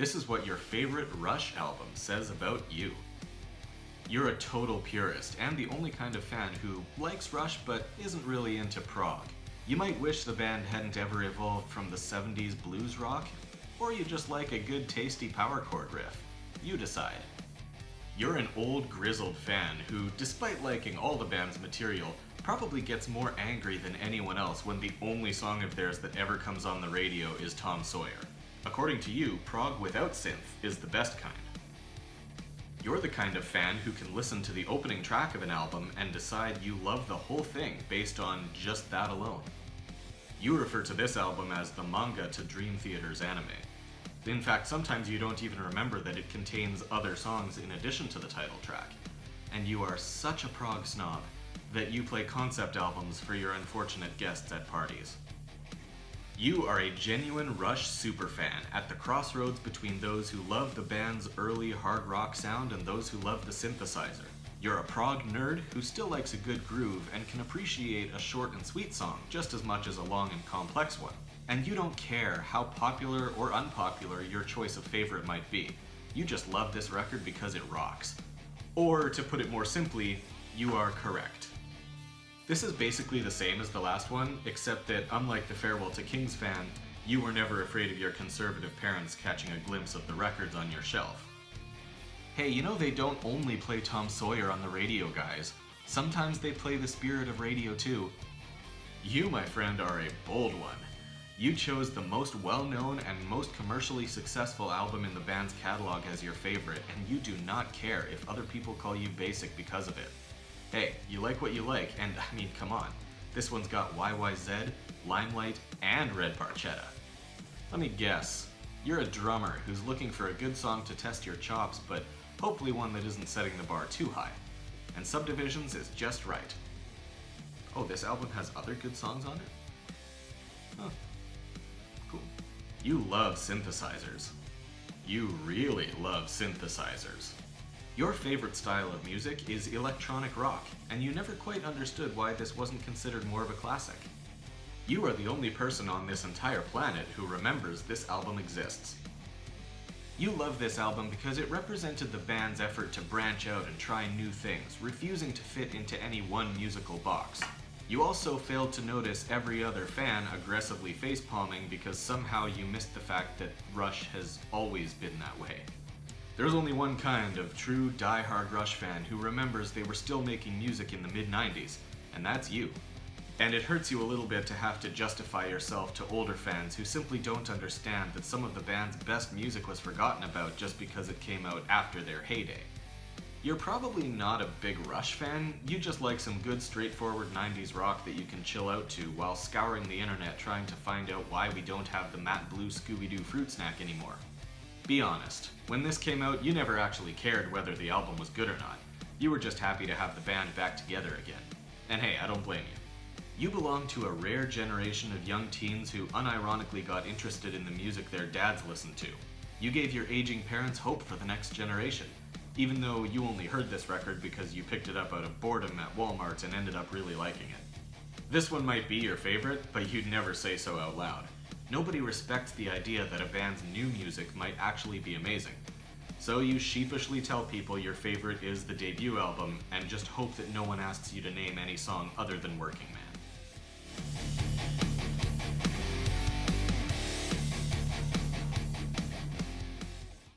This is what your favorite Rush album says about you. You're a total purist and the only kind of fan who likes Rush but isn't really into prog. You might wish the band hadn't ever evolved from the 70s blues rock, or you just like a good tasty power chord riff. You decide. You're an old grizzled fan who, despite liking all the band's material, probably gets more angry than anyone else when the only song of theirs that ever comes on the radio is Tom Sawyer. According to you, prog without synth is the best kind. You're the kind of fan who can listen to the opening track of an album and decide you love the whole thing based on just that alone. You refer to this album as the manga to Dream Theater's anime. In fact, sometimes you don't even remember that it contains other songs in addition to the title track. And you are such a prog snob that you play concept albums for your unfortunate guests at parties. You are a genuine Rush superfan at the crossroads between those who love the band's early hard rock sound and those who love the synthesizer. You're a prog nerd who still likes a good groove and can appreciate a short and sweet song just as much as a long and complex one. And you don't care how popular or unpopular your choice of favorite might be. You just love this record because it rocks. Or, to put it more simply, you are correct. This is basically the same as the last one, except that unlike the Farewell to Kings fan, you were never afraid of your conservative parents catching a glimpse of the records on your shelf. Hey, you know they don't only play Tom Sawyer on the radio, guys. Sometimes they play the spirit of radio too. You, my friend, are a bold one. You chose the most well-known and most commercially successful album in the band's catalog as your favorite, and you do not care if other people call you basic because of it. Hey, you like what you like, and I mean, come on. This one's got YYZ, Limelight, and Red Barchetta. Let me guess. You're a drummer who's looking for a good song to test your chops, but hopefully one that isn't setting the bar too high. And Subdivisions is just right. Oh, this album has other good songs on it? Huh. Cool. You love synthesizers. You really love synthesizers. Your favorite style of music is electronic rock, and you never quite understood why this wasn't considered more of a classic. You are the only person on this entire planet who remembers this album exists. You love this album because it represented the band's effort to branch out and try new things, refusing to fit into any one musical box. You also failed to notice every other fan aggressively facepalming because somehow you missed the fact that Rush has always been that way. There's only one kind of true die-hard Rush fan who remembers they were still making music in the mid-90s, and that's you. And it hurts you a little bit to have to justify yourself to older fans who simply don't understand that some of the band's best music was forgotten about just because it came out after their heyday. You're probably not a big Rush fan, you just like some good straightforward 90s rock that you can chill out to while scouring the internet trying to find out why we don't have the matte blue Scooby-Doo fruit snack anymore. Be honest, when this came out you never actually cared whether the album was good or not. You were just happy to have the band back together again. And hey, I don't blame you. You belong to a rare generation of young teens who unironically got interested in the music their dads listened to. You gave your aging parents hope for the next generation, even though you only heard this record because you picked it up out of boredom at Walmart and ended up really liking it. This one might be your favorite, but you'd never say so out loud. Nobody respects the idea that a band's new music might actually be amazing. So you sheepishly tell people your favorite is the debut album and just hope that no one asks you to name any song other than Working Man.